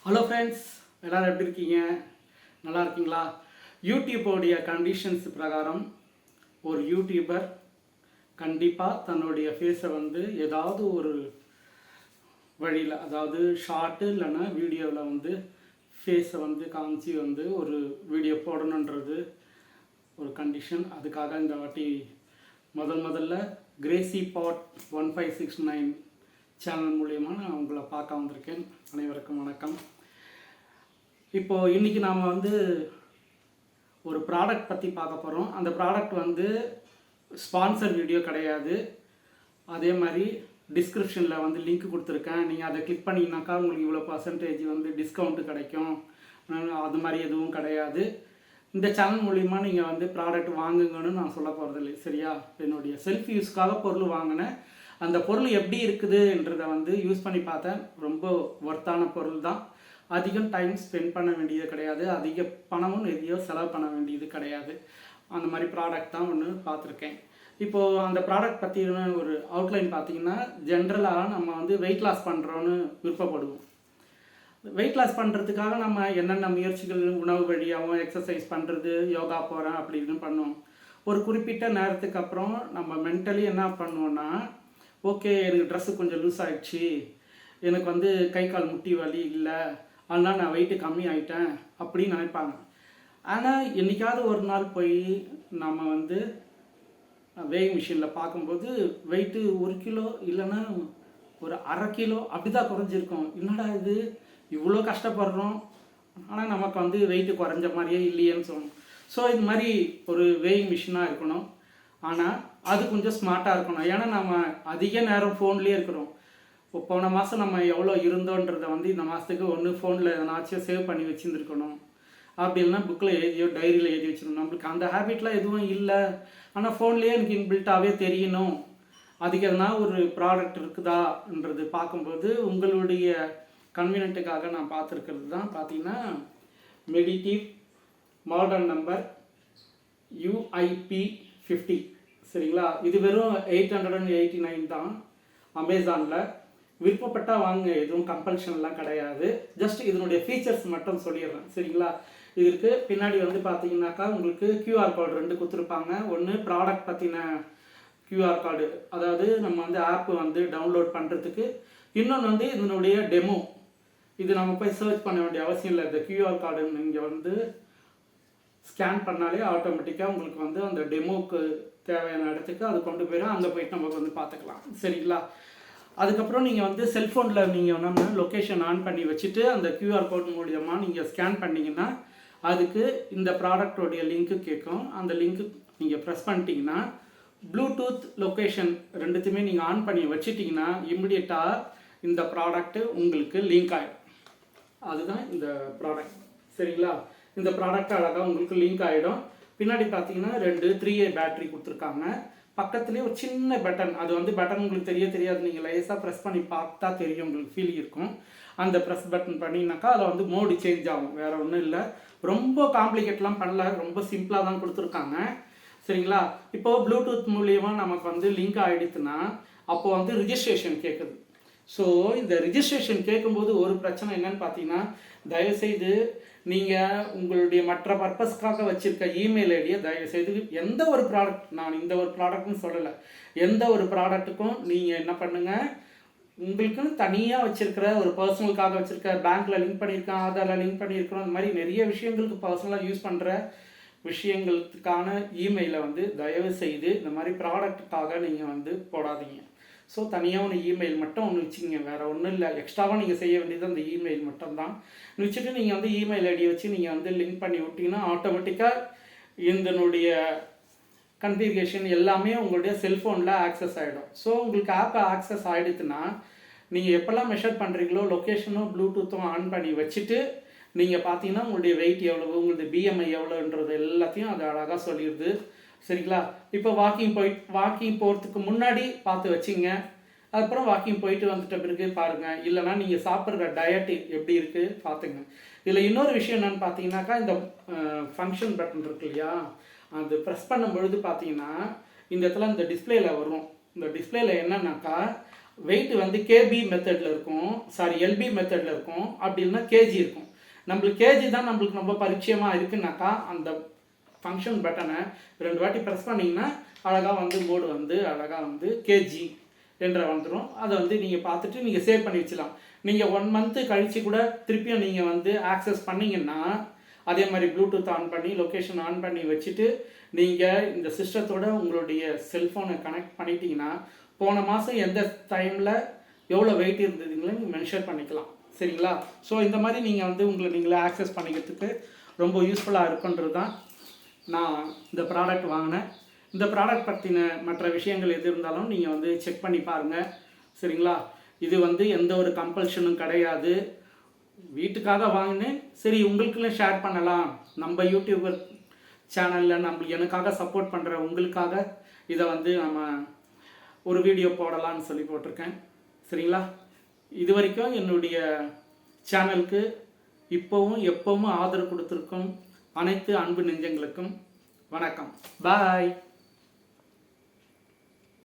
Hello friends, எல்லோரும் எப்படி இருக்கீங்க? நல்லா இருக்கீங்களா? யூடியூப்போடைய கண்டிஷன்ஸ் பிரகாரம் ஒரு யூடியூபர் கண்டிப்பாக தன்னுடைய ஃபேஸை ஏதாவது ஒரு வழியில், அதாவது ஷார்ட்டு இல்லைன்னா வீடியோவில் ஃபேஸை காமிச்சு ஒரு வீடியோ போடணுன்றது ஒரு கண்டிஷன். அதுக்காக இந்த வாட்டி முதல்ல கிரேசி பாட் 1569 சேனல் மூலயமா நான் உங்களை பார்க்க வந்திருக்கேன். அனைவருக்கும் வணக்கம். இப்போது இன்றைக்கி நாம் ஒரு ப்ராடக்ட் பற்றி பார்க்க போகிறோம். அந்த ப்ராடக்ட் ஸ்பான்சர் வீடியோ கிடையாது. அதே மாதிரி டிஸ்கிரிப்ஷனில் லிங்க் கொடுத்துருக்கேன். நீங்கள் அதை கிளிக் பண்ணிங்கனாக்கா உங்களுக்கு இவ்வளோ பர்சன்டேஜ் டிஸ்கவுண்ட்டு கிடைக்கும். அது மாதிரி எதுவும் கிடையாது. இந்த சேனல் மூலிமா நீங்கள் ப்ராடக்ட் வாங்குங்கன்னு நான் சொல்ல போகிறதில்லை, சரியா? என்னுடைய செல்ஃப் யூஸ்க்காக பொருள் வாங்கினேன். அந்த பொருள் எப்படி இருக்குதுன்றதை யூஸ் பண்ணி பார்த்தேன். ரொம்ப ஒர்த்தான பொருள் தான். அதிகம் டைம் ஸ்பெண்ட் பண்ண வேண்டியது கிடையாது. அதிக பணமும் எதையோ செலவு பண்ண வேண்டியது கிடையாது. அந்த மாதிரி ப்ராடக்ட் தான் ஒன்று பார்த்துருக்கேன். இப்போது அந்த ப்ராடக்ட் பற்றின ஒரு அவுட்லைன் பார்த்திங்கன்னா, ஜென்ரலாக நம்ம வெயிட் லாஸ் பண்ணுறோன்னு விருப்பப்படுவோம். வெயிட் லாஸ் பண்ணுறதுக்காக நம்ம என்னென்ன முயற்சிகள், உணவு வழியாகவும் எக்ஸசைஸ் பண்ணுறது, யோகா போகிறேன் அப்படின்னு பண்ணுவோம். ஒரு குறிப்பிட்ட நேரத்துக்கு அப்புறம் நம்ம மென்டலி என்ன பண்ணுவோன்னா, ஓகே எனக்கு ட்ரெஸ்ஸு கொஞ்சம் லூஸ் ஆகிடுச்சு, எனக்கு கை கால் முட்டி வலி இல்லை, அதனால் நான் வெயிட்டு கம்மி ஆகிட்டேன் அப்படின்னு நினைப்பாங்க. ஆனால் என்றைக்காவது ஒரு நாள் போய் நம்ம வேயிங் மிஷினில் பார்க்கும்போது வெயிட்டு 1 கிலோ இல்லைன்னா ஒரு 1/2 கிலோ அப்படி தான் குறைஞ்சிருக்கும். என்னடா இது இவ்வளோ கஷ்டப்படுறோம், ஆனால் நமக்கு வெயிட்டு குறைஞ்ச மாதிரியே இல்லையேன்னு சொல்லணும். ஸோ இது மாதிரி ஒரு வேயிங் மிஷினாக இருக்கணும். ஆனால் அது கொஞ்சம் ஸ்மார்ட்டாக இருக்கணும். ஏன்னா நம்ம அதிக நேரம் ஃபோன்லேயே இருக்கிறோம். இப்போ போன மாதம் நம்ம எவ்வளோ இருந்தோன்றதை இந்த மாதத்துக்கு ஒன்று ஃபோனில் எதனாச்சும் சேவ் பண்ணி வச்சுருந்துருக்கணும். அப்படி இல்லைனா புக்கில் எழுதியோ டைரியில் எழுதி வச்சுருக்கணும். நம்மளுக்கு அந்த ஹேபிட்லாம் எதுவும் இல்லை. ஆனால் ஃபோன்லேயே எனக்கு இன்பில்ட்டாகவே தெரியணும். அதுக்கு எதனா ஒரு ப்ராடக்ட் இருக்குதான்றது பார்க்கும்போது உங்களுடைய கன்வீனியன்ட்டுக்காக நான் பார்த்துருக்கிறது தான் பார்த்தீங்கன்னா மெடிடிவ் மாடல் நம்பர் UIP50, சரிங்களா? இது வெறும் 889 தான் அமேசானில். விருப்பப்பட்டால் வாங்க, எதுவும் கம்பல்ஷன்லாம் கிடையாது. ஜஸ்ட் இதனுடைய ஃபீச்சர்ஸ் மட்டும் சொல்லிடுறேன், சரிங்களா? இதற்கு பின்னாடி பார்த்தீங்கன்னாக்கா உங்களுக்கு QR கோடு 2 கொடுத்துருப்பாங்க. ஒன்று ப்ராடக்ட் பற்றின QR கோடு, அதாவது நம்ம ஆப் டவுன்லோட் பண்ணுறதுக்கு. இன்னொன்று இதனுடைய டெமோ. இது நம்ம போய் சர்ச் பண்ண வேண்டிய அவசியம் இல்லை. இந்த QR கோடு நீங்கள் ஸ்கேன் பண்ணாலே ஆட்டோமேட்டிக்காக உங்களுக்கு அந்த டெமோவுக்கு தேவையான இடத்துக்கு அது கொண்டு போயிடும். அங்கே போயிட்டு நம்ம பார்த்துக்கலாம், சரிங்களா? அதுக்கப்புறம் நீங்கள் செல்ஃபோனில் நீங்கள் நம்ம லொக்கேஷன் ஆன் பண்ணி வச்சுட்டு அந்த QR கோட் மூலியமாக நீங்கள் ஸ்கேன் பண்ணிங்கன்னா அதுக்கு இந்த ப்ராடக்டோடைய லிங்க்கு கேட்கும். அந்த லிங்க்கு நீங்கள் ப்ரெஸ் பண்ணிட்டீங்கன்னா ப்ளூடூத் லொக்கேஷன் ரெண்டுத்தையுமே நீங்கள் ஆன் பண்ணி வச்சுட்டிங்கன்னா இம்மிடியட்டாக இந்த ப்ராடக்ட்டு உங்களுக்கு லிங்க் ஆகிடும். அதுதான் இந்த ப்ராடக்ட், சரிங்களா? இந்த ப்ராடக்ட் அழகாக உங்களுக்கு லிங்க் ஆகிடும். பின்னாடி பார்த்தீங்கன்னா 2 3A பேட்டரி கொடுத்துருக்காங்க. பக்கத்துலேயே ஒரு சின்ன பட்டன், அது பட்டன் உங்களுக்கு தெரியாது. நீங்கள் லேசாக ப்ரெஸ் பண்ணி பார்த்தா தெரியும், உங்களுக்கு ஃபீல் இருக்கும். அந்த ப்ரெஸ் பட்டன் பண்ணினாக்கா அதில் மோடு சேஞ்ச் ஆகும். வேறு ஒன்றும் இல்லை, ரொம்ப காம்ப்ளிகேட்லாம் பண்ணல, ரொம்ப சிம்பிளாக தான் கொடுத்துருக்காங்க, சரிங்களா? இப்போது ப்ளூடூத் மூலியமாக நமக்கு லிங்க் ஆகிடுச்சுன்னா அப்போது ரிஜிஸ்ட்ரேஷன் கேட்குது. ஸோ இந்த ரிஜிஸ்ட்ரேஷன் கேட்கும்போது ஒரு பிரச்சனை என்னன்னு பார்த்தீங்கன்னா, தயவுசெய்து நீங்கள் உங்களுடைய மற்ற பர்பஸ்க்காக வச்சுருக்க இமெயில் ஐடியை தயவுசெய்து எந்த ஒரு ப்ராடக்ட், நான் இந்த ஒரு ப்ராடக்ட்னு சொல்லலை, எந்த ஒரு ப்ராடக்ட்டுக்கும் நீங்கள் என்ன பண்ணுங்கள், உங்களுக்குன்னு தனியாக வச்சுருக்கிற ஒரு பர்சனலுக்காக வச்சுருக்க, பேங்க்கில் லிங்க் பண்ணியிருக்கேன், ஆதாரில் லிங்க் பண்ணியிருக்கிறோம், அந்த மாதிரி நிறைய விஷயங்களுக்கு பர்சனலாக யூஸ் பண்ணுற விஷயங்களுக்கான இமெயிலை தயவு செய்து இந்த மாதிரி ப்ராடக்ட்டுக்காக நீங்கள் போடாதீங்க. ஸோ தனியாக ஒன்று இமெயில் மட்டும் ஒன்று வச்சுங்க, வேறு ஒன்றும் இல்லை. எக்ஸ்ட்ராவாக நீங்கள் செய்ய வேண்டியது அந்த இமெயில் மட்டும்தான். வச்சுட்டு நீங்கள் இமெயில் ஐடி வச்சு நீங்கள் லிங்க் பண்ணி விட்டிங்கன்னா ஆட்டோமேட்டிக்காக இதனுடைய கன்ஃபிகரேஷன் எல்லாமே உங்களுடைய செல்ஃபோனில் ஆக்சஸ் ஆகிடும். ஸோ உங்களுக்கு ஆப் ஆக்சஸ் ஆகிடுச்சுன்னா நீங்கள் எப்போல்லாம் மெஷர் பண்ணுறீங்களோ லொக்கேஷனும் ப்ளூடூத்தும் ஆன் பண்ணி வச்சுட்டு நீங்கள் பார்த்தீங்கன்னா உங்களுடைய வெயிட் எவ்வளவு, உங்களுடைய BMI எவ்வளோன்றது எல்லாத்தையும் அது அழகாக சொல்லிடுது, சரிங்களா? இப்போ வாக்கிங் போகிறதுக்கு முன்னாடி பார்த்து வச்சிங்க. அதுக்கப்புறம் வாக்கிங் போயிட்டு வந்துட்ட பிறகு பாருங்கள். இல்லைனா நீங்கள் சாப்பிட்ற டயட்டு எப்படி இருக்குது பார்த்துங்க. இதில் இன்னொரு விஷயம் என்னென்னு பார்த்தீங்கன்னாக்கா, இந்த ஃபங்க்ஷன் பட்டன் இருக்கு இல்லையா, அது ப்ரெஸ் பண்ணும் பொழுது பார்த்தீங்கன்னா இந்த இடத்துல இந்த டிஸ்பிளேயில் வரும். இந்த டிஸ்பிளேயில் என்னன்னாக்கா வெயிட் வந்து கேபி மெத்தடில் இருக்கும், சாரி எல்பி மெத்தடில் இருக்கும், அப்படி இல்லைன்னா கேஜி இருக்கும். நம்மளுக்கு கேஜி தான் நம்மளுக்கு ரொம்ப பரிச்சயமாக இருக்குன்னாக்கா அந்த ஃபங்க்ஷன் பட்டனை 2 வாட்டி ப்ரெஸ் பண்ணிங்கன்னா அழகாக வந்து போர்டு வந்து அழகாக வந்து கேஜி என்ற வந்துடும். அதை வந்து நீங்கள் பார்த்துட்டு நீங்கள் சேவ் பண்ணி வச்சுக்கலாம். நீங்கள் 1 மந்த்து கழித்து கூட திருப்பியும் நீங்கள் வந்து ஆக்சஸ் பண்ணிங்கன்னா அதே மாதிரி ப்ளூடூத் ஆன் பண்ணி லொக்கேஷன் ஆன் பண்ணி வச்சுட்டு நீங்கள் இந்த சிஸ்டத்தோட உங்களுடைய செல்ஃபோனை கனெக்ட் பண்ணிட்டீங்கன்னா போன மாதம் எந்த டைமில் எவ்வளோ வெயிட் இருந்ததுங்களோ நீங்கள் மென்ஷர் பண்ணிக்கலாம். சரிங்களா? ஸோ இந்த மாதிரி நீங்கள் வந்து உங்களை நீங்களே ஆக்சஸ் பண்ணிக்கிறதுக்கு ரொம்ப யூஸ்ஃபுல்லாக இருக்குன்றது தான் நான் இந்த ப்ராடக்ட் வாங்கினேன். இந்த ப்ராடக்ட் பற்றின மற்ற விஷயங்கள் எது இருந்தாலும் நீங்கள் வந்து செக் பண்ணி பாருங்கள். சரிங்களா? இது வந்து எந்த ஒரு கம்பல்ஷனும் கிடையாது. வீட்டுக்காக வாங்கினேன், சரி உங்களுக்குள்ள ஷேர் பண்ணலாம், நம்ம யூடியூபர் சேனலில் எனக்காக சப்போர்ட் பண்ணுற உங்களுக்காக இதை வந்து நம்ம ஒரு வீடியோ போடலான்னு சொல்லி போட்டிருக்கேன். சரிங்களா? இது வரைக்கும் என்னுடைய சேனலுக்கு இப்போவும் எப்பவும் ஆதரவு கொடுத்துருக்கும் அனைத்து அன்பு நெஞ்சங்களுக்கும் வணக்கம். பாய்.